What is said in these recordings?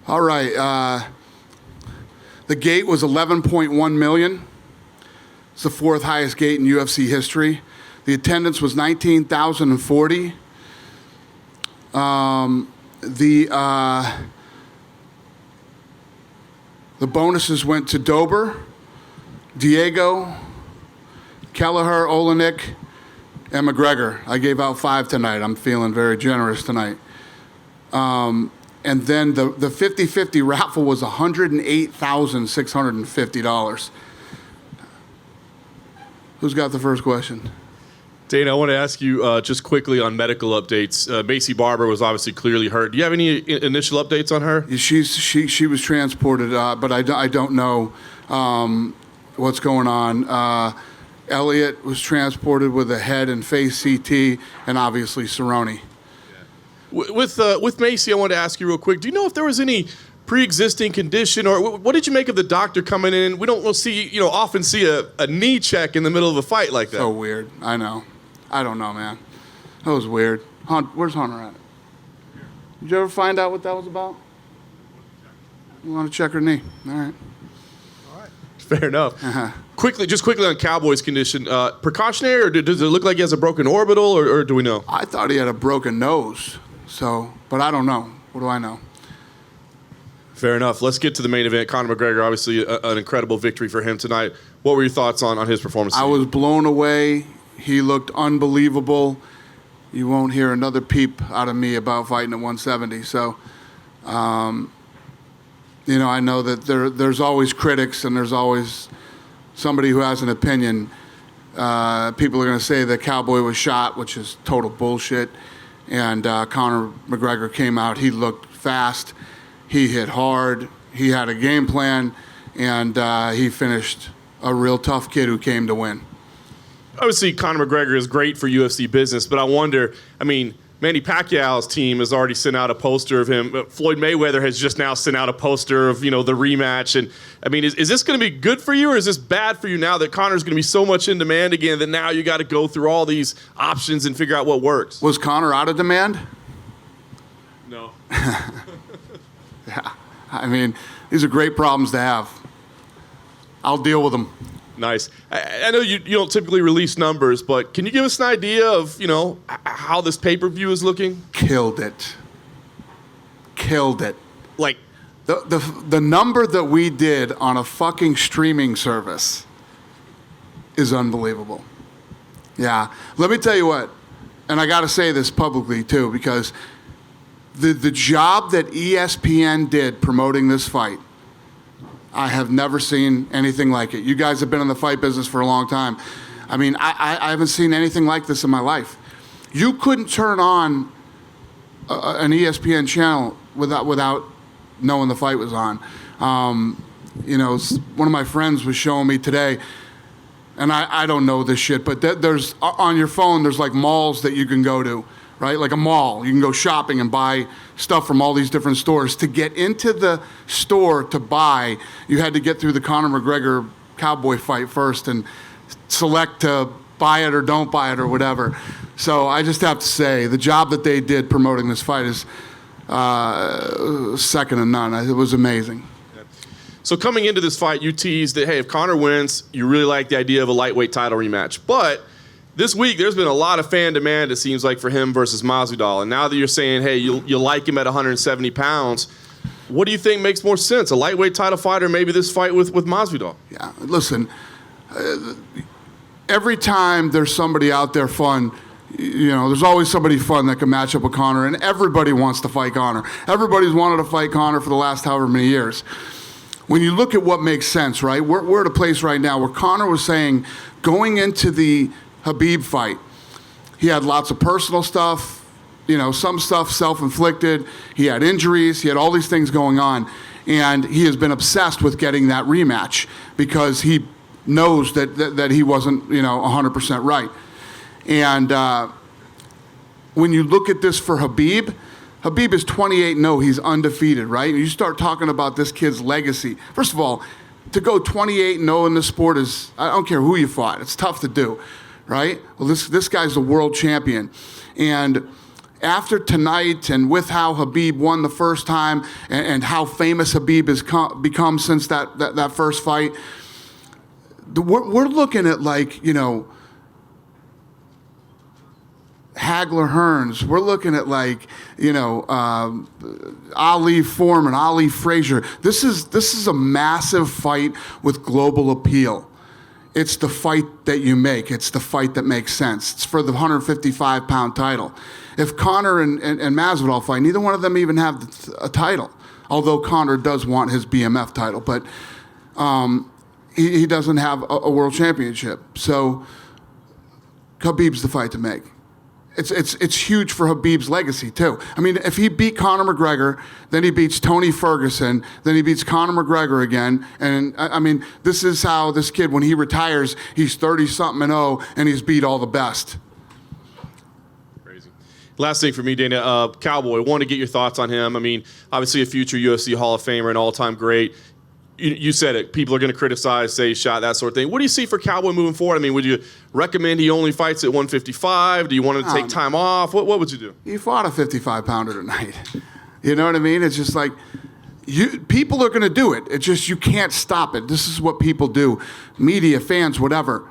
All right. The gate was 11.1 million. It's the fourth highest gate in UFC history. The attendance was 19,040. The bonuses went to Dober, Diego, Kelleher, Olenek, and McGregor. I gave out 5 tonight. I'm feeling very generous tonight. And then the 50-50 raffle was $108,650. Who's got the first question? Dana, I want to ask you just quickly on medical updates. Macy Barber was obviously clearly hurt. Do you have any initial updates on her? She was transported, but I don't know what's going on. Elliott was transported with a head and face CT, and obviously Cerrone. With Macy, I wanted to ask you real quick. Do you know if there was any pre-existing condition, or what did you make of the doctor coming in? We don't often see a knee check in the middle of a fight like that. So weird. I know. I don't know, man. That was weird. Where's Hunter at? Did you ever find out what that was about? You want to check her knee? All right. Fair enough. Quickly on Cowboy's condition. Precautionary, or does it look like he has a broken orbital, or do we know? I thought he had a broken nose. But I don't know. What do I know? Fair enough. Let's get to the main event. Conor McGregor, obviously an incredible victory for him tonight. What were your thoughts on his performance? I was blown away. He looked unbelievable. You won't hear another peep out of me about fighting at 170. So, I know that there's always critics and there's always somebody who has an opinion. People are going to say that Cowboy was shot, which is total bullshit. And Conor McGregor came out. He looked fast. He hit hard. He had a game plan. And he finished a real tough kid who came to win. Obviously, Conor McGregor is great for UFC business, but I wonder, Manny Pacquiao's team has already sent out a poster of him. Floyd Mayweather has just now sent out a poster of, the rematch. And, is this going to be good for you, or is this bad for you now that Conor's going to be so much in demand again that now you got to go through all these options and figure out what works? Was Conor out of demand? No. Yeah. These are great problems to have. I'll deal with them. Nice. I know you don't typically release numbers, but can you give us an idea of, how this pay-per-view is looking? Killed it. Like the number that we did on a fucking streaming service is unbelievable. Yeah. Let me tell you what, and I got to say this publicly too, because the job that ESPN did promoting this fight, I have never seen anything like it. You guys have been in the fight business for a long time. I haven't seen anything like this in my life. You couldn't turn on an ESPN channel without knowing the fight was on. One of my friends was showing me today, and I don't know this shit, but there's on your phone, there's like malls that you can go to, right? Like a mall. You can go shopping and buy stuff from all these different stores. To get into the store to buy, you had to get through the Conor McGregor Cowboy fight first and select to buy it or don't buy it or whatever. So I just have to say, the job that they did promoting this fight is second to none. It was amazing. So coming into this fight, you teased that, hey, if Conor wins, you really like the idea of a lightweight title rematch. But this week, there's been a lot of fan demand, it seems like, for him versus Masvidal. And now that you're saying, hey, you like him at 170 pounds, what do you think makes more sense? A lightweight title fight, or maybe this fight with Masvidal? Yeah, listen, every time there's somebody out there fun, there's always somebody fun that can match up with Conor, and everybody wants to fight Conor. Everybody's wanted to fight Conor for the last however many years. When you look at what makes sense, right, we're at a place right now where Conor was saying, going into the Khabib fight, he had lots of personal stuff, some stuff self-inflicted. He had injuries. He had all these things going on. And he has been obsessed with getting that rematch because he knows that he wasn't, 100% right. And when you look at this for Khabib is 28-0. He's undefeated, right? You start talking about this kid's legacy. First of all, to go 28-0 in this sport is, I don't care who you fought, it's tough to do. Right? Well, this guy's the world champion. And, after tonight and with how Khabib won the first time and how famous Khabib has become since that first fight, we're looking at like, you know, Hagler Hearns. We're looking at like, you know, Ali Foreman, Ali Frazier. This is a massive fight with global appeal. It's the fight that you make. It's the fight that makes sense. It's for the 155-pound title. If Conor and Masvidal fight, neither one of them even have a title. Although Conor does want his BMF title, but he doesn't have a world championship. So Khabib's the fight to make. It's huge for Khabib's legacy too. I mean, if he beat Conor McGregor, then he beats Tony Ferguson, then he beats Conor McGregor again, and I mean, this is how this kid, when he retires, he's 30-something and 0, and he's beat all the best. Crazy. Last thing for me, Dana, Cowboy. Want to get your thoughts on him. I mean, obviously a future UFC Hall of Famer, an all-time great. You said it. People are going to criticize, say shot, that sort of thing. What do you see for Cowboy moving forward? I mean, would you recommend he only fights at 155? Do you want him to take time off? What would you do? He fought a 55-pounder tonight. You know what I mean? It's just like, people are going to do it. It's just you can't stop it. This is what people do. Media, fans, whatever.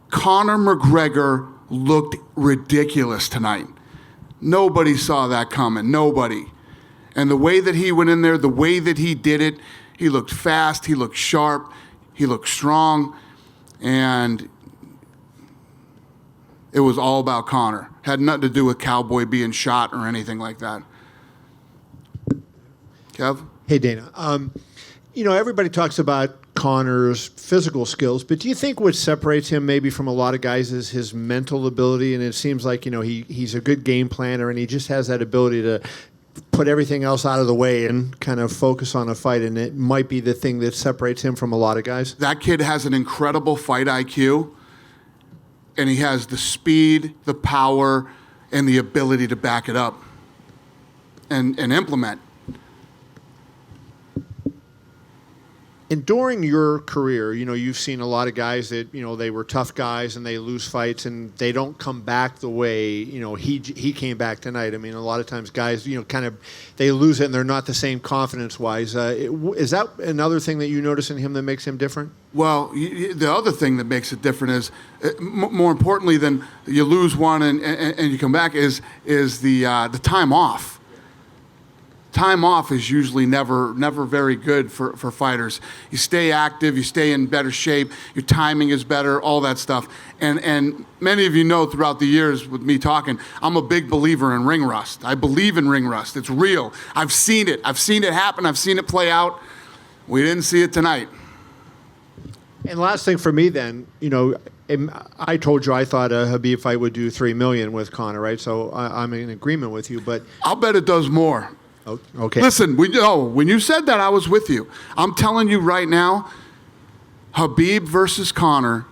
Conor McGregor looked ridiculous tonight. Nobody saw that coming. Nobody. And the way that he went in there, the way that he did it, he looked fast, he looked sharp, he looked strong, and it was all about Conor. Had nothing to do with Cowboy being shot or anything like that. Kev? Hey, Dana. You know, everybody talks about Conor's physical skills, but do you think what separates him maybe from a lot of guys is his mental ability? And it seems like, you know, he's a good game planner, and he just has that ability to put everything else out of the way and kind of focus on a fight, and it might be the thing that separates him from a lot of guys. That kid has an incredible fight IQ, and he has the speed, the power, and the ability to back it up and implement. And during your career, you know, you've seen a lot of guys that, you know, they were tough guys and they lose fights and they don't come back the way, you know, he came back tonight. I mean, a lot of times guys, you know, kind of, they lose it and they're not the same confidence-wise. Is that another thing that you notice in him that makes him different? Well, the other thing that makes it different is, more importantly than you lose one and you come back, is the time off. Time off is usually never very good for fighters. You stay active, you stay in better shape, your timing is better, all that stuff. And many of you know throughout the years with me talking, I'm a big believer in ring rust. I believe in ring rust. It's real. I've seen it. I've seen it happen. I've seen it play out. We didn't see it tonight. And last thing for me then, you know, I told you I thought a Khabib fight would do $3 million with Conor, right? So I'm in agreement with you, but I'll bet it does more. Okay. Listen, when you said that, I was with you. I'm telling you right now, Khabib versus Conor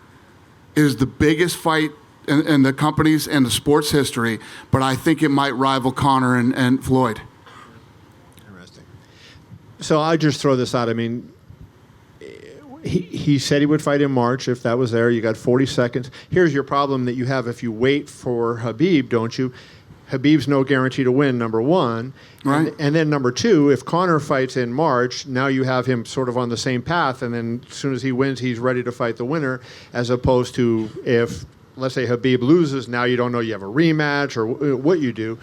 is the biggest fight in the company's and the sports history, but I think it might rival Conor and Floyd. Interesting. So I'll just throw this out. I mean, he said he would fight in March if that was there. You got 40 seconds. Here's your problem that you have if you wait for Khabib, don't you? Khabib's no guarantee to win, number one. Right. And then number two, if Conor fights in March, now you have him sort of on the same path, and then as soon as he wins, he's ready to fight the winner, as opposed to if, let's say, Khabib loses, now you don't know you have a rematch or what you do.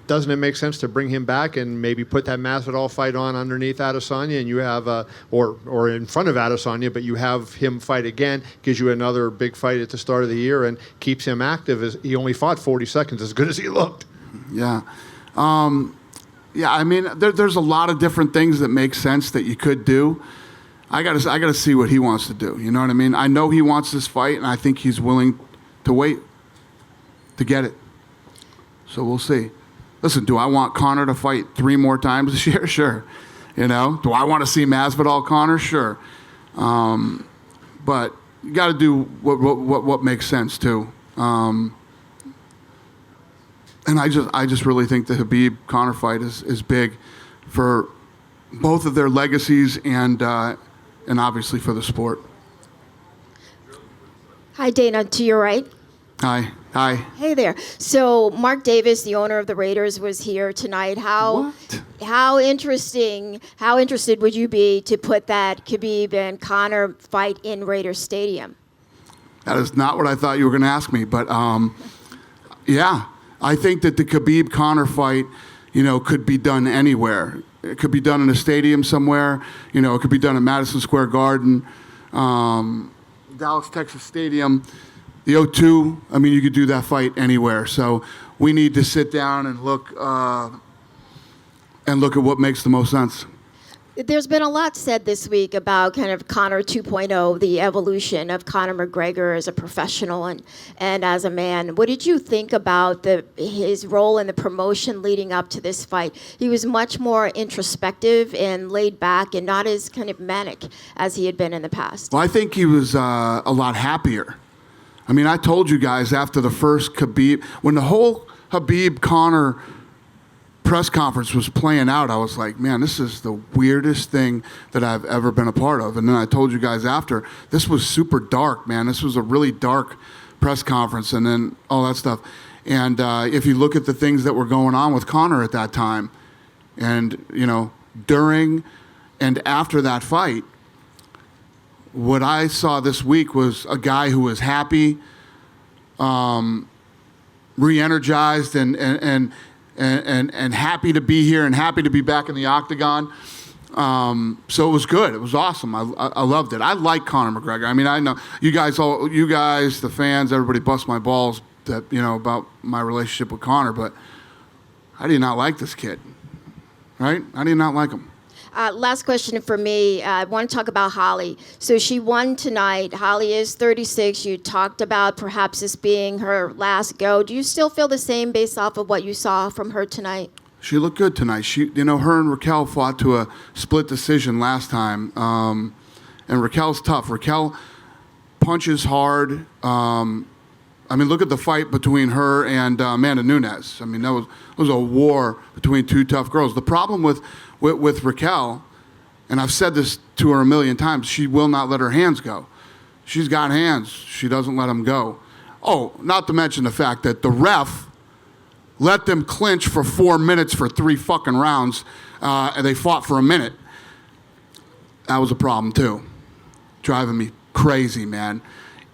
Doesn't it make sense to bring him back and maybe put that Masvidal fight on underneath Adesanya, and you have or in front of Adesanya, but you have him fight again, gives you another big fight at the start of the year and keeps him active. As he only fought 40 seconds, as good as he looked. Yeah. Yeah, I mean, there's a lot of different things that make sense that you could do. I gotta see what he wants to do. You know what I mean? I know he wants this fight, and I think he's willing to wait to get it. So we'll see. Listen, do I want Conor to fight 3 more times this year? Sure. You know, do I want to see Masvidal Conor? Sure. But you got to do what makes sense too. And I just really think the Khabib Conor fight is big for both of their legacies and obviously for the sport. Hi, Dana, to your right. Hi. Hi. Hey there. So Mark Davis, the owner of the Raiders, was here tonight. What? How interested would you be to put that Khabib and Conor fight in Raiders Stadium? That is not what I thought you were going to ask me, but yeah, I think that the Khabib Conor fight, could be done anywhere. It could be done in a stadium somewhere. It could be done at Madison Square Garden, Dallas, Texas Stadium, the O2. I mean, you could do that fight anywhere. So we need to sit down and look at what makes the most sense. There's been a lot said this week about kind of Conor 2.0, the evolution of Conor McGregor as a professional and as a man. What did you think about his role in the promotion leading up to this fight? He was much more introspective and laid back and not as kind of manic as he had been in the past. Well, I think he was a lot happier. I mean, I told you guys after the first Khabib, when the whole Khabib-Conor press conference was playing out, I was like, man, this is the weirdest thing that I've ever been a part of. And then I told you guys after, this was super dark, man. This was a really dark press conference and then all that stuff. And if you look at the things that were going on with Conor at that time and, during and after that fight, what I saw this week was a guy who was happy, re-energized and happy to be here and happy to be back in the octagon. So it was good. It was awesome. I loved it. I like Conor McGregor. I mean, I know you guys, the fans, everybody bust my balls that, about my relationship with Conor, but I did not like this kid, right? I did not like him. Last question for me. I want to talk about Holly. So she won tonight. Holly is 36. You talked about perhaps this being her last go. Do you still feel the same based off of what you saw from her tonight? She looked good tonight. Her and Raquel fought to a split decision last time. And Raquel's tough. Raquel punches hard. Look at the fight between her and Amanda Nunes. I mean, that was a war between two tough girls. The problem with Raquel, and I've said this to her a million times, she will not let her hands go. She's got hands. She doesn't let them go. Oh, not to mention the fact that the ref let them clinch for 4 minutes for 3 fucking rounds, and they fought for a minute. That was a problem, too. Driving me crazy, man.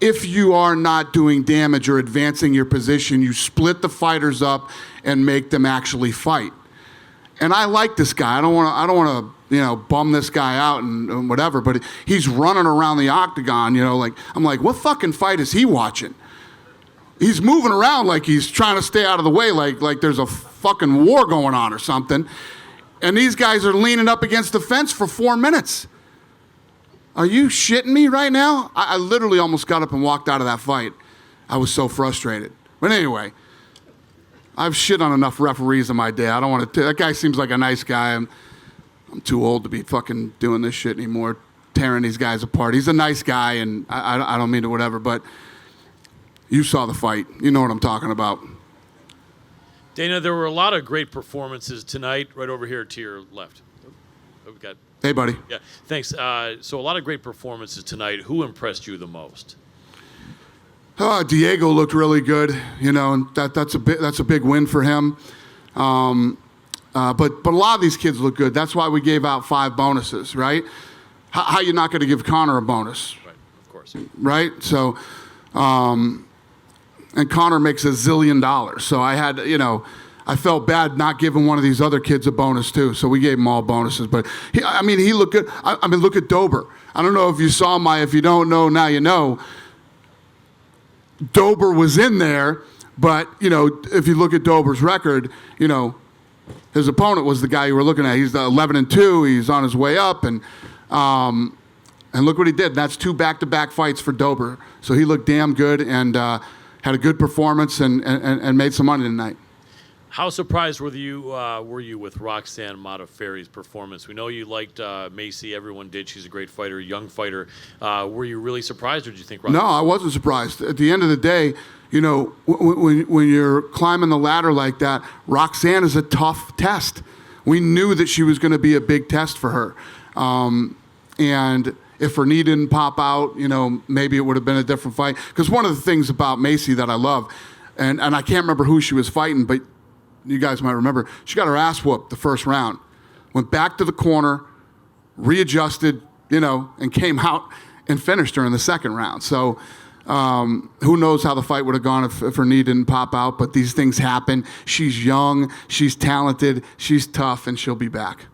If you are not doing damage or advancing your position, you split the fighters up and make them actually fight. And I like this guy. I don't want to, bum this guy out and whatever. But he's running around the octagon, I'm like, what fucking fight is he watching? He's moving around like he's trying to stay out of the way, like there's a fucking war going on or something. And these guys are leaning up against the fence for 4 minutes. Are you shitting me right now? I literally almost got up and walked out of that fight. I was so frustrated. But anyway. I've shit on enough referees in my day. I don't want to. That guy seems like a nice guy. I'm too old to be fucking doing this shit anymore, tearing these guys apart. He's a nice guy, and I don't mean to whatever, but you saw the fight. You know what I'm talking about. Dana, there were a lot of great performances tonight. Right over here to your left. Oh, we got. Hey, buddy. Yeah, thanks. So a lot of great performances tonight. Who impressed you the most? Diego looked really good, and that's a big win for him. But a lot of these kids look good. That's why we gave out 5 bonuses, right? How you not going to give Conor a bonus? Right, of course. Right? So, and Conor makes $1 zillion. So I had, I felt bad not giving one of these other kids a bonus too. So we gave them all bonuses. But he looked good. Look at Dober. I don't know if you saw if you don't know, now you know. Dober was in there, but, if you look at Dober's record, his opponent was the guy you were looking at. He's 11-2. He's on his way up, and look what he did. That's 2 back-to-back fights for Dober. So he looked damn good and had a good performance and made some money tonight. How surprised were you with Roxanne Modafferi's performance? We know you liked Macy. Everyone did. She's a great fighter, young fighter. Were you really surprised, or did you think Roxanne? No, I wasn't surprised. At the end of the day, when you're climbing the ladder like that, Roxanne is a tough test. We knew that she was going to be a big test for her. And if her knee didn't pop out, maybe it would have been a different fight. Because one of the things about Macy that I love, and I can't remember who she was fighting, but you guys might remember, she got her ass whooped the first round. Went back to the corner, readjusted, and came out and finished her in the second round. So who knows how the fight would have gone if her knee didn't pop out, but these things happen. She's young, she's talented, she's tough, and she'll be back.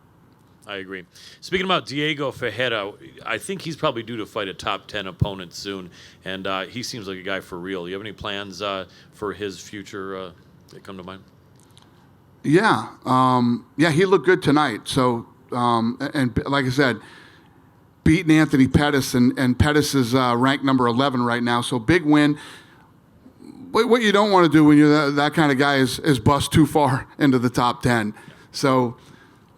I agree. Speaking about Diego Ferreira, I think he's probably due to fight a top 10 opponent soon, and he seems like a guy for real. Do you have any plans for his future that come to mind? Yeah. He looked good tonight. So, and like I said, beating Anthony Pettis, and Pettis is ranked number 11 right now. So big win. What you don't want to do when you're that kind of guy is bust too far into the top 10. So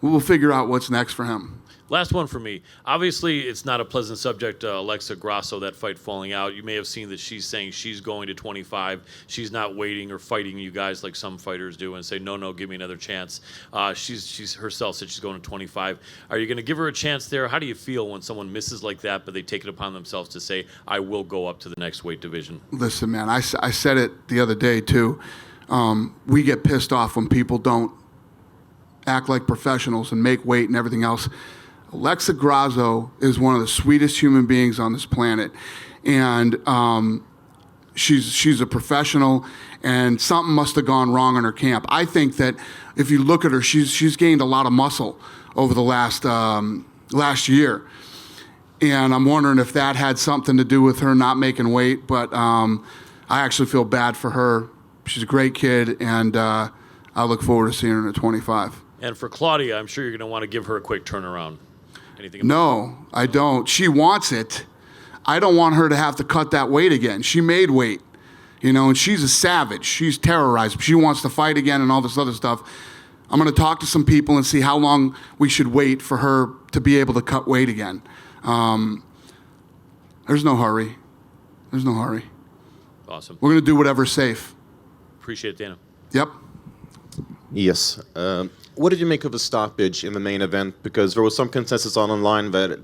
we'll figure out what's next for him. Last one for me. Obviously, it's not a pleasant subject, Alexa Grasso, that fight falling out. You may have seen that she's saying she's going to 25. She's not waiting or fighting you guys like some fighters do and say, no, give me another chance. She's herself said she's going to 25. Are you going to give her a chance there? How do you feel when someone misses like that, but they take it upon themselves to say, I will go up to the next weight division? Listen, man, I said it the other day, too. We get pissed off when people don't act like professionals and make weight and everything else. Alexa Grasso is one of the sweetest human beings on this planet, and she's a professional, and something must have gone wrong in her camp. I think that if you look at her, she's gained a lot of muscle over the last year, and I'm wondering if that had something to do with her not making weight. But I actually feel bad for her. She's a great kid, and I look forward to seeing her at 25. And for Claudia, I'm sure you're going to want to give her a quick turnaround. Anything? No, I don't. She wants it. I don't want her to have to cut that weight again. She made weight, and she's a savage. She's terrorized. She wants to fight again and all this other stuff. I'm going to talk to some people and see how long we should wait for her to be able to cut weight again. There's no hurry. There's no hurry. Awesome. We're going to do whatever's safe. Appreciate it, Dana. Yep. Yes. What did you make of the stoppage in the main event? Because there was some consensus online that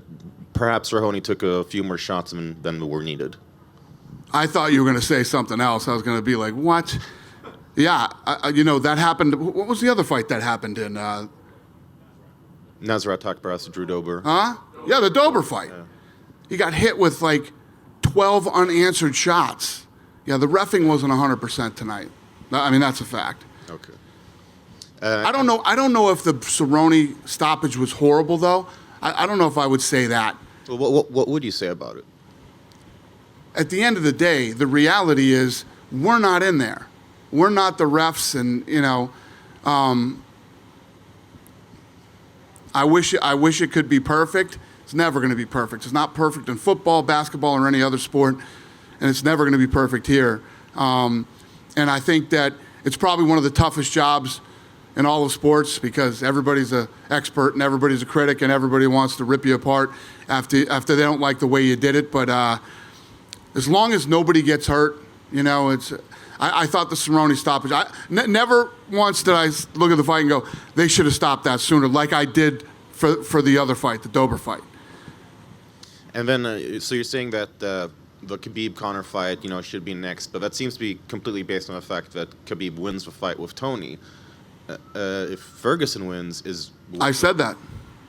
perhaps Cerrone took a few more shots than were needed. I thought you were going to say something else. I was going to be like, what? Yeah, that happened. What was the other fight that happened in? Nasrat Akbaras, Drew Dober. Huh? Yeah, the Dober fight. Yeah. He got hit with like 12 unanswered shots. Yeah, the reffing wasn't 100% tonight. I mean, that's a fact. Okay. I don't know if the Cerrone stoppage was horrible, though. I don't know if I would say that. Well, what would you say about it? At the end of the day, the reality is we're not in there. We're not the refs, and I wish it could be perfect. It's never going to be perfect. It's not perfect in football, basketball, or any other sport, and it's never going to be perfect here. And I think that it's probably one of the toughest jobs in all of sports, because everybody's an expert and everybody's a critic and everybody wants to rip you apart after they don't like the way you did it. But as long as nobody gets hurt, I thought the Cerrone stoppage, never once did I look at the fight and go, they should have stopped that sooner, like I did for the other fight, the Dober fight. And then, so you're saying that the Khabib-Conor fight, should be next, but that seems to be completely based on the fact that Khabib wins the fight with Tony. If Ferguson wins, I said that.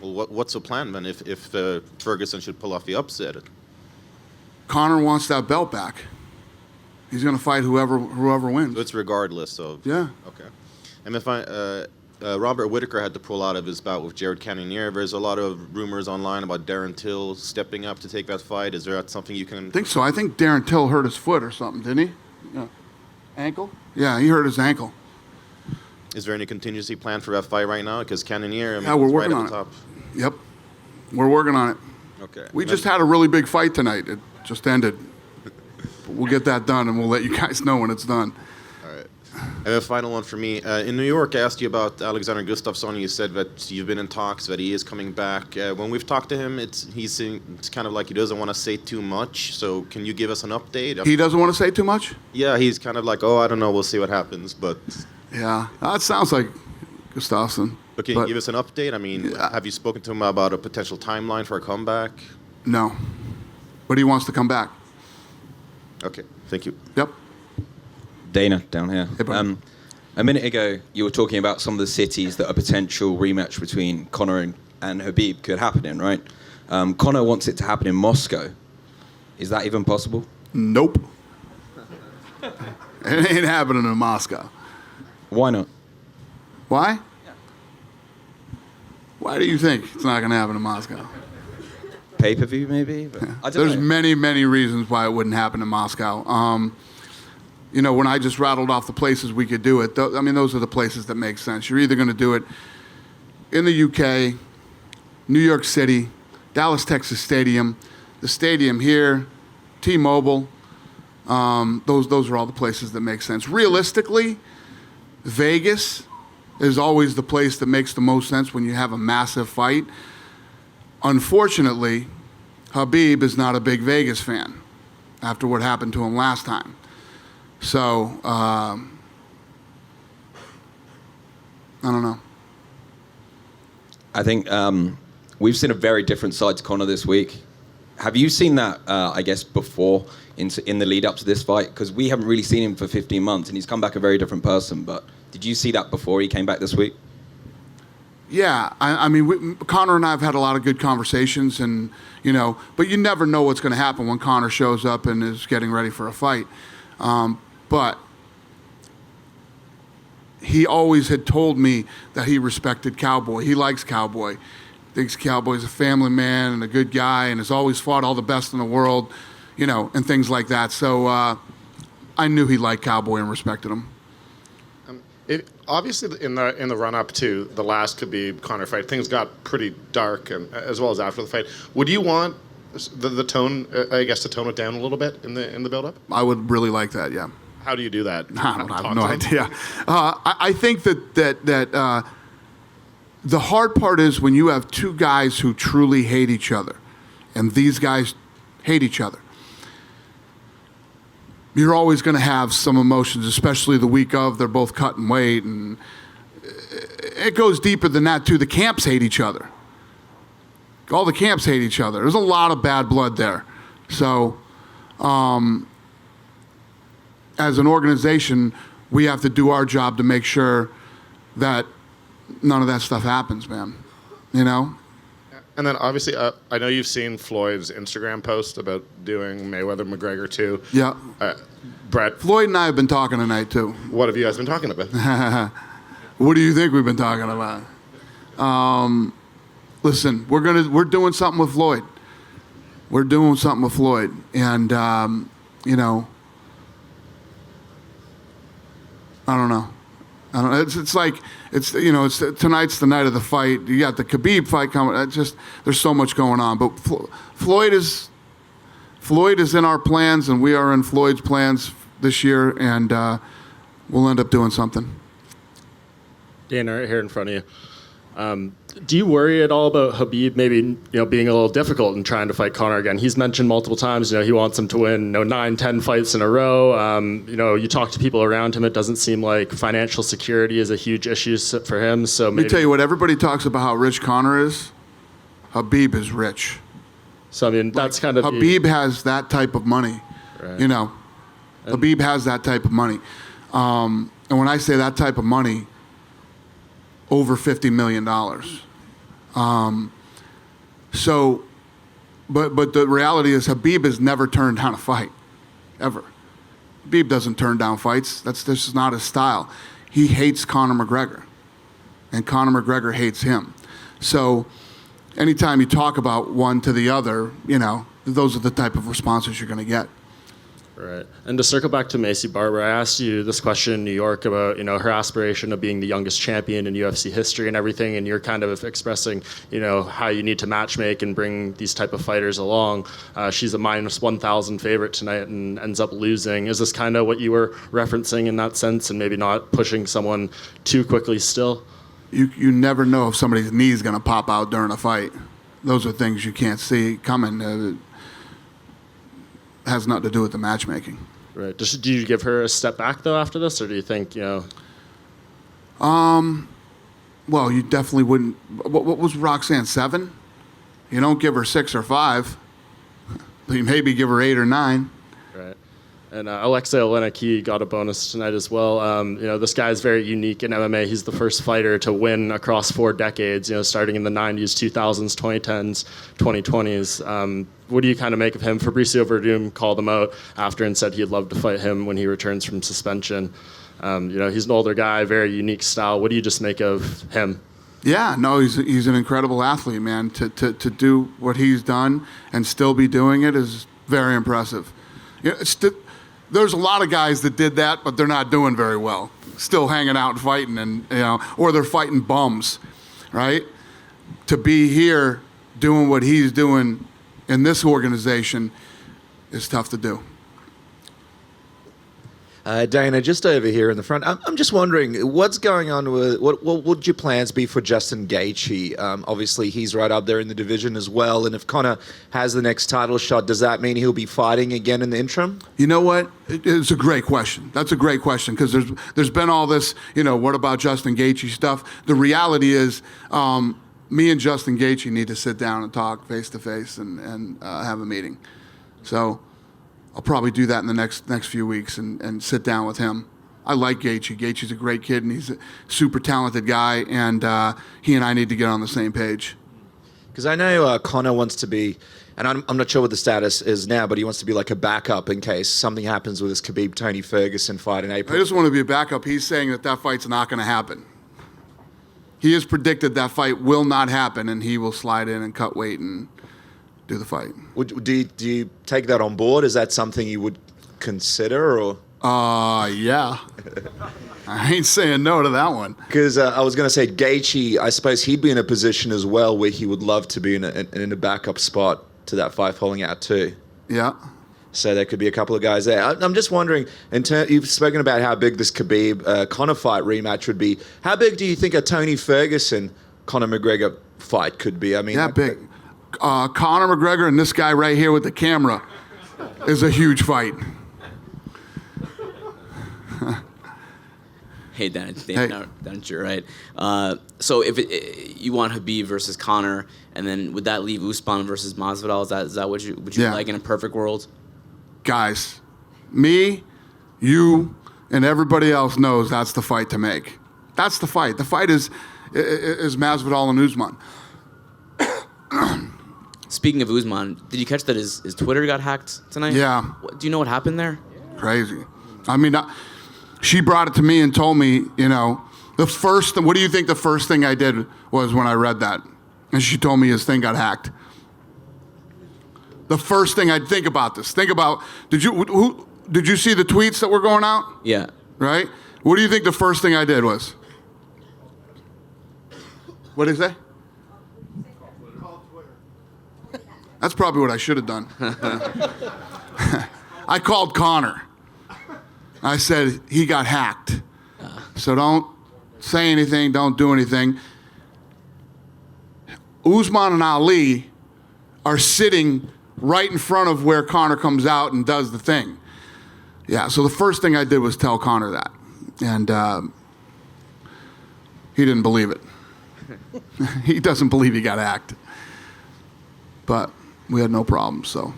Well, what's the plan then? If Ferguson should pull off the upset, Conor wants that belt back. He's going to fight whoever wins. So it's regardless of. Yeah. Okay. And if Robert Whittaker had to pull out of his bout with Jared Cannonier, there's a lot of rumors online about Darren Till stepping up to take that fight. Is there something you can? I think so. I think Darren Till hurt his foot or something, didn't he? Yeah. Ankle? Yeah, he hurt his ankle. Is there any contingency plan for that fight right now? Because Cannonier, we're working right on at the top. Yep. We're working on it. Okay. We just had a really big fight tonight. It just ended. But we'll get that done, and we'll let you guys know when it's done. All right. And a final one for me. In New York, I asked you about Alexander Gustafsson. You said that you've been in talks, that he is coming back. When we've talked to him, it's kind of like he doesn't want to say too much. So can you give us an update? He doesn't want to say too much? Yeah, he's kind of like, I don't know, we'll see what happens. But yeah, that sounds like Gustafsson. But can you give us an update? I mean, have you spoken to him about a potential timeline for a comeback? No. But he wants to come back. Okay, thank you. Yep. Dana down here. Hey, buddy. A minute ago, you were talking about some of the cities that a potential rematch between Conor and Khabib could happen in, right? Conor wants it to happen in Moscow. Is that even possible? Nope. It ain't happening in Moscow. Why not? Why? Why do you think it's not going to happen in Moscow? Pay-per-view, maybe? But I don't There's know. many, many reasons why it wouldn't happen in Moscow. You know, when I just rattled off the places we could do it, I mean, those are the places that make sense. You're either going to do it in the UK, New York City, Dallas, Texas Stadium, the stadium here, T-Mobile. Those are all the places that make sense. Realistically, Vegas is always the place that makes the most sense when you have a massive fight. Unfortunately, Khabib is not a big Vegas fan after what happened to him last time. So, I don't know. I think we've seen a very different side to Conor this week. Have you seen that, I guess, before in the lead up to this fight? Because we haven't really seen him for 15 months, and he's come back a very different person. But did you see that before he came back this week? Yeah, I mean, Conor and I have had a lot of good conversations, and you know, but you never know what's going to happen when Conor shows up and is getting ready for a fight. But he always had told me that he respected Cowboy. He likes Cowboy. Thinks Cowboy's a family man and a good guy and has always fought all the best in the world, you know, and things like that. So I knew he liked Cowboy and respected him. Obviously, in the run up to the last Khabib Conor fight, things got pretty dark, and as well as after the fight. Would you want the tone, I guess, to tone it down a little bit in the build up? I would really like that. Yeah. How do you do that? I have Talk no to them? idea. I think that the hard part is when you have two guys who truly hate each other, and these guys hate each other. You're always going to have some emotions, especially the week of. They're both cutting weight, and it goes deeper than that too. The camps hate each other. All the camps hate each other. There's a lot of bad blood there. So, as an organization, we have to do our job to make sure that none of that stuff happens, man. You know? And then obviously, I know you've seen Floyd's Instagram post about doing Mayweather McGregor too. Yeah. Brett, Floyd and I have been talking tonight, too. what have you guys been talking about? What do you think we've been talking about? Listen, we're doing something with Floyd. We're doing something with Floyd. And, you know, I don't know. It's like you know, tonight's the night of the fight. You got the Khabib fight coming. There's so much going on. But Floyd is in our plans, and we are in Floyd's plans this year, and we'll end up doing something. Dan, right here in front of you. Do you worry at all about Khabib maybe being a little difficult in trying to fight Conor again? He's mentioned multiple times he wants him to win 9-10 fights in a row. You talk to people around him, it doesn't seem like financial security is a huge issue for him. So Let me tell you what, everybody talks about how rich Conor is. Habib is rich. So I mean that's kind of Habib has that type of money. Right. You know, Habib has that type of money. And when I say that type of money, over $50 million. So, but the reality is Habib has never turned down a fight, ever. Habib doesn't turn down fights. This is not his style. He hates Conor McGregor, and Conor McGregor hates him. So, anytime you talk about one to the other, those are the type of responses you're going to get. Right. And to circle back to Macy Barber, I asked you this question in New York about, her aspiration of being the youngest champion in UFC history and everything, and you're kind of expressing, how you need to matchmake and bring these type of fighters along. She's a minus 1,000 favorite tonight and ends up losing. Is this kind of what you were referencing in that sense, and maybe not pushing someone too quickly still? You never know if somebody's knee is going to pop out during a fight. Those are things you can't see coming. Has nothing to do with the matchmaking. Right. Do you give her a step back though after this, or do you think Well, you definitely wouldn't. What was Roxanne, 7? You don't give her 6 or 5. maybe give her 8 or 9. Right. And Alexei Oleinik, he got a bonus tonight as well. This guy is very unique in MMA. He's the first fighter to win across 4 decades, starting in the 90s, 2000s, 2010s, 2020s. What do you kind of make of him? Fabricio Verdum called him out after and said he'd love to fight him when he returns from suspension. He's an older guy, very unique style. What do you just make of him? Yeah, no, he's an incredible athlete, man. To do what he's done and still be doing it is very impressive. There's a lot of guys that did that, but they're not doing very well. Still hanging out and fighting, and or they're fighting bums, right? To be here doing what he's doing in this organization is tough to do. Dana, just over here in the front, I'm just wondering what's going on with what would your plans be for Justin Gaethje? Obviously, he's right up there in the division as well. And if Conor has the next title shot, does that mean he'll be fighting again in the interim? You know what? It's a great question. That's a great question because there's been all this, what about Justin Gaethje stuff? The reality is, me and Justin Gaethje need to sit down and talk face to face and have a meeting. So I'll probably do that in the next few weeks and sit down with him. I like Gaethje. Gaethje's a great kid, and he's a super talented guy, and he and I need to get on the same page. Because I know Conor wants to be, and I'm not sure what the status is now, but he wants to be like a backup in case something happens with his Khabib-Tony Ferguson fight in April. I just want to be a backup. He's saying that fight's not going to happen. He has predicted that fight will not happen, and he will slide in and cut weight and do the fight. Do you take that on board? Is that something you would consider, or? Yeah. I ain't saying no to that one. Because I was going to say Gaethje, I suppose he'd be in a position as well where he would love to be in a backup spot to that fight falling out too. Yeah. So there could be a couple of guys there. I'm just wondering, you've spoken about how big this Khabib-Conor fight rematch would be. How big do you think a Tony Ferguson-Conor McGregor fight could be? I mean, that big. Conor McGregor and this guy right here with the camera is a huge fight. Hey, Dan, you're right. So if you want Khabib versus Conor, and then would that leave Usman versus Masvidal? Is that what you like in a perfect world? Guys, me, you, and everybody else knows that's the fight to make. That's the fight. The fight is Masvidal and Usman. Speaking of Usman, did you catch that his Twitter got hacked tonight? Yeah. Do you know what happened there? Crazy. I mean, she brought it to me and told me, what do you think the first thing I did was when I read that? And she told me his thing got hacked. The first thing I'd think about this. Think about, did you see the tweets that were going out? Yeah. Right? What do you think the first thing I did was? What did he say? That's probably what I should have done. I called Conor. I said, he got hacked. So don't say anything, don't do anything. Usman and Ali are sitting right in front of where Conor comes out and does the thing. Yeah, so the first thing I did was tell Conor that. And he didn't believe it. He doesn't believe he got hacked. But we had no problem, so.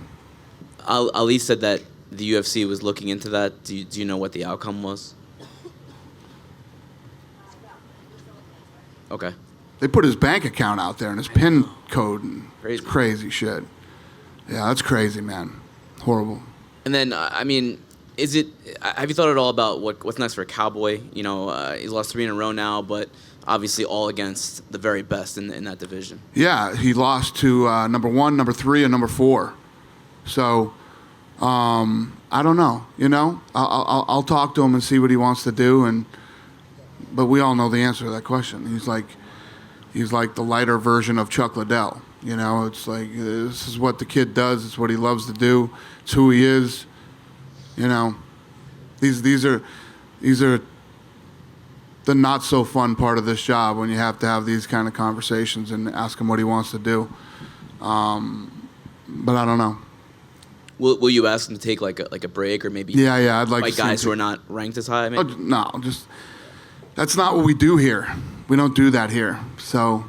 Ali said that the UFC was looking into that. Do you know what the outcome was? Okay. They put his bank account out there and his PIN code and crazy shit. Yeah, that's crazy, man. Horrible. And then, have you thought at all about what's next for Cowboy? He's lost 3 in a row now, but obviously all against the very best in that division. Yeah, he lost to number 1, number 3, and number 4. So, I don't know. I'll talk to him and see what he wants to do. But we all know the answer to that question. He's like the lighter version of Chuck Liddell. It's like this is what the kid does. It's what he loves to do. It's who he is. These are the not so fun part of this job when you have to have these kind of conversations and ask him what he wants to do. But I don't know. Will you ask him to take like a break or maybe? Yeah. I'd like to see guys who are not ranked as high. Maybe? No, that's not what we do here. We don't do that here. So,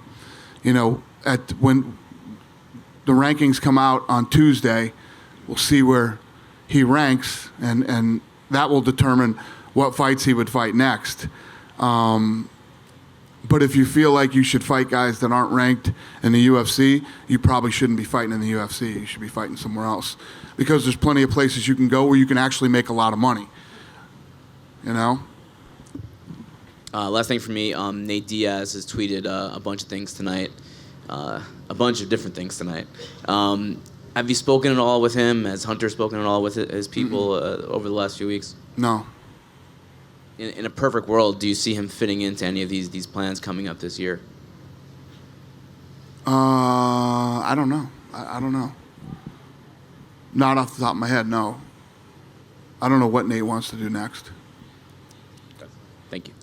when the rankings come out on Tuesday, We'll see where he ranks, and that will determine what fights he would fight next. But if you feel like you should fight guys that aren't ranked in the UFC, you probably shouldn't be fighting in the UFC. You should be fighting somewhere else, because there's plenty of places you can go where you can actually make a lot of money. You know? Last thing for me, Nate Diaz has tweeted a bunch of things tonight, a bunch of different things tonight. Have you spoken at all with him? Has Hunter spoken at all with his people over the last few weeks? No. In a perfect world, do you see him fitting into any of these plans coming up this year? I don't know. I don't know. Not off the top of my head, no. I don't know what Nate wants to do next. Thank you.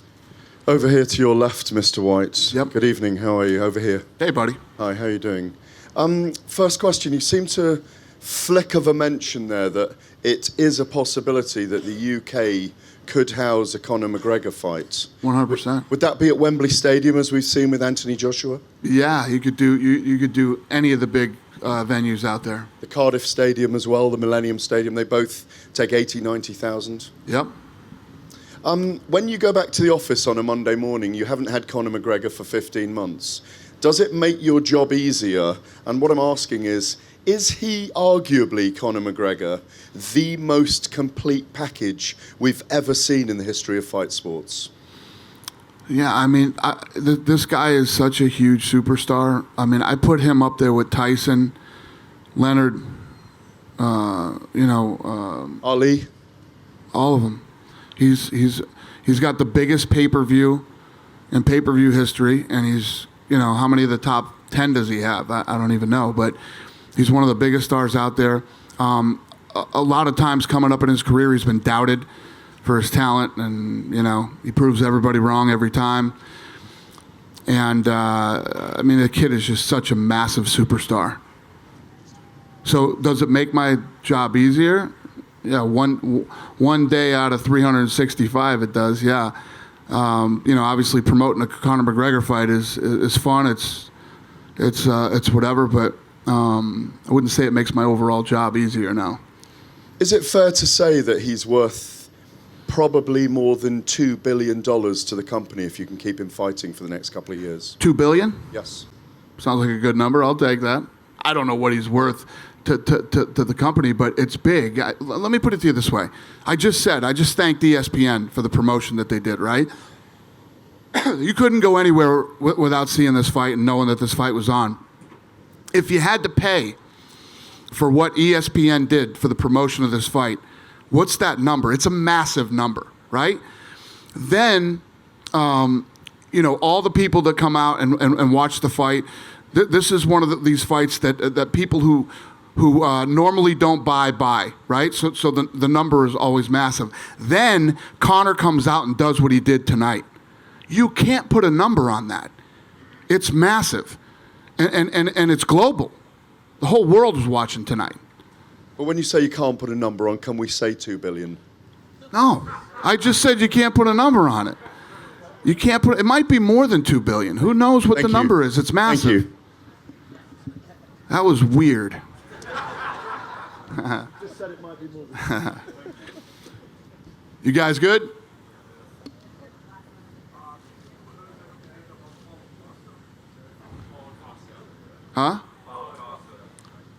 Over here to your left, Mr. White. Yep. Good evening. How are you? Over here. Hey, buddy. Hi. How are you doing? First question. You seem to flick of a mention there that it is a possibility that the UK could house a Conor McGregor fight. 100%. Would that be at Wembley Stadium, as we've seen with Anthony Joshua? Yeah, you could do any of the big venues out there. The Cardiff Stadium as well, the Millennium Stadium, they both take 80, 90,000. Yep. When you go back to the office on a Monday morning, you haven't had Conor McGregor for 15 months. Does it make your job easier? And what I'm asking is he arguably, Conor McGregor, the most complete package we've ever seen in the history of fight sports? Yeah, I mean, this guy is such a huge superstar. I mean, I put him up there with Tyson, Leonard, Ali, all of them. He's got the biggest pay-per-view in pay-per-view history, and he's, how many of the top 10 does he have? I don't even know, but he's one of the biggest stars out there. A lot of times coming up in his career, he's been doubted for his talent, and he proves everybody wrong every time. And I mean, the kid is just such a massive superstar. So does it make my job easier? Yeah, one day out of 365 it does. Yeah, obviously promoting a Conor McGregor fight is fun. It's whatever, but I wouldn't say it makes my overall job easier now. Is it fair to say that he's worth probably more than $2 billion to the company if you can keep him fighting for the next couple of years? $2 billion? Yes. Sounds like a good number. I'll take that. I don't know what he's worth to the company, but it's big. Let me put it to you this way. I just thanked ESPN for the promotion that they did, right? You couldn't go anywhere without seeing this fight and knowing that this fight was on. If you had to pay for what ESPN did for the promotion of this fight, what's that number? It's a massive number, right? Then, all the people that come out and watch the fight, this is one of these fights that people who normally don't buy, right? So the number is always massive. Then Conor comes out and does what he did tonight. You can't put a number on that. It's massive. And it's global. The whole world is watching tonight. But when you say you can't put a number on, can we say $2 billion? No. I just said you can't put a number on it. You can't put it might be more than $2 billion. Who knows what the number is? It's massive. Thank you. That was weird. Just said it might be more. You guys good? Huh?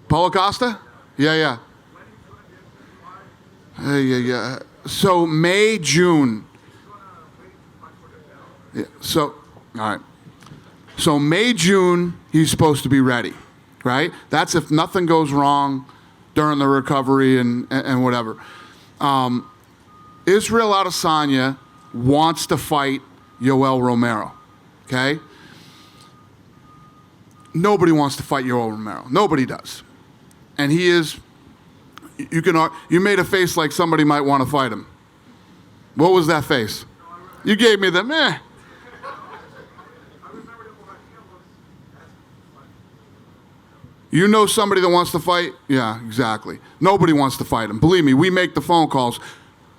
Paulo Costa? Yeah. Yeah. So May, June. Yeah. So, all right. So May, June, he's supposed to be ready, right? That's if nothing goes wrong during the recovery and whatever. Israel Adesanya wants to fight Yoel Romero, okay? Nobody wants to fight Yoel Romero. Nobody does. And he is, you made a face like somebody might want to fight him. What was that face? You gave me the meh. You know somebody that wants to fight? Yeah, exactly. Nobody wants to fight him. Believe me, we make the phone calls.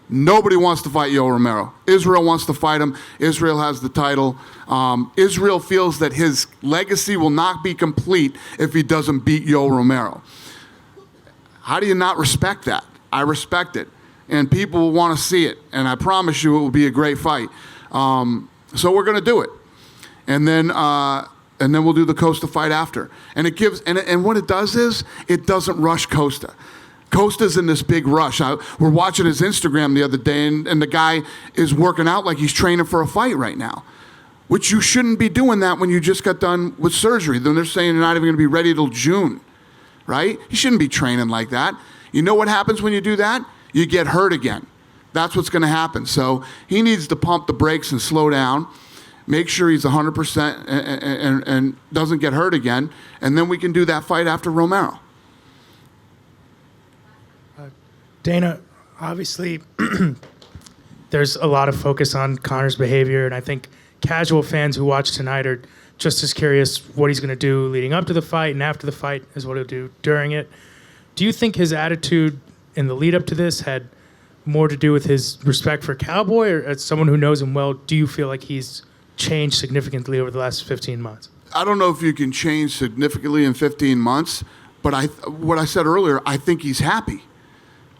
Nobody wants to fight Yoel Romero. Israel wants to fight him. Israel has the title. Israel feels that his legacy will not be complete if he doesn't beat Yoel Romero. How do you not respect that? I respect it. And people will want to see it. And I promise you it will be a great fight. So we're going to do it. And then we'll do the Costa fight after. And it gives, and what it does is, it doesn't rush Costa. Costa's in this big rush. We're watching his Instagram the other day, and the guy is working out like he's training for a fight right now, which you shouldn't be doing that when you just got done with surgery. Then they're saying you're not even going to be ready till June, right? You shouldn't be training like that. You know what happens when you do that? You get hurt again. That's what's going to happen. So he needs to pump the brakes and slow down, make sure he's 100% and doesn't get hurt again, and then we can do that fight after Romero. Dana, obviously, there's a lot of focus on Conor's behavior, and I think casual fans who watch tonight are just as curious what he's going to do leading up to the fight and after the fight as what he'll do during it. Do you think his attitude in the lead up to this had more to do with his respect for Cowboy, or as someone who knows him well, do you feel like he's changed significantly over the last 15 months? I don't know if you can change significantly in 15 months, but what I said earlier, I think he's happy.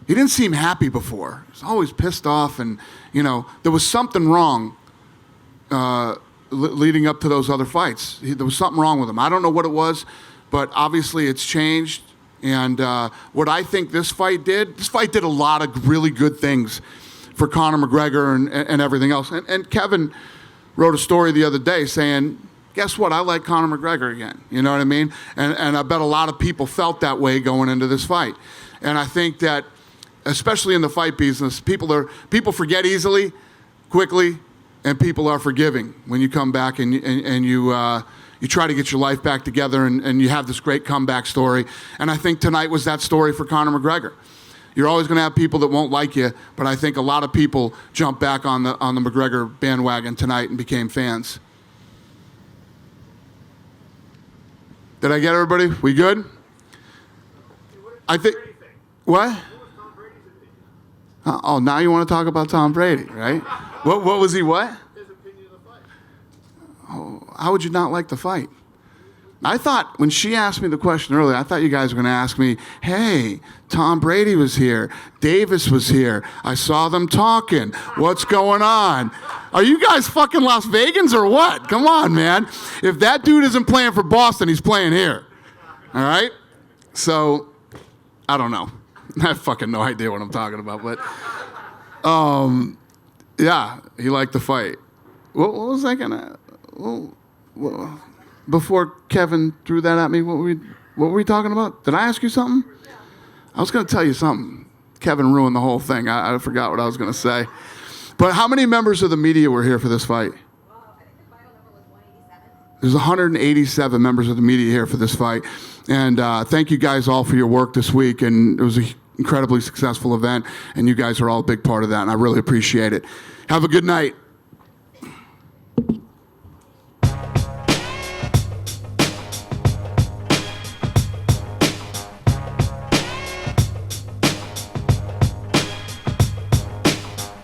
He didn't seem happy before. He was always pissed off, and, there was something wrong leading up to those other fights. There was something wrong with him. I don't know what it was, but obviously it's changed. And what I think this fight did a lot of really good things for Conor McGregor and everything else. And Kevin wrote a story the other day saying, guess what? I like Conor McGregor again. You know what I mean? And I bet a lot of people felt that way going into this fight. And I think that, especially in the fight business, people forget easily, quickly, and people are forgiving when you come back and you try to get your life back together and you have this great comeback story. And I think tonight was that story for Conor McGregor. You're always going to have people that won't like you, but I think a lot of people jumped back on the McGregor bandwagon tonight and became fans. Did I get everybody? We good? I think. What? Oh, now you want to talk about Tom Brady, right? What was he what? His opinion of the fight. Oh, how would you not like the fight? I thought, when she asked me the question earlier, I thought you guys were going to ask me, hey, Tom Brady was here. Davis was here. I saw them talking. What's going on? Are you guys fucking Las Vegans or what? Come on, man. If that dude isn't playing for Boston, he's playing here. All right? So, I don't know. I have fucking no idea what I'm talking about, but yeah, he liked the fight. What was I gonna? Well, before Kevin threw that at me, what were we talking about? Did I ask you something? I was gonna tell you something. Kevin ruined the whole thing. I forgot what I was gonna say. But how many members of the media were here for this fight? There's 187 members of the media here for this fight. And thank you guys all for your work this week. And it was an incredibly successful event. And you guys are all a big part of that. And I really appreciate it. Have a good night.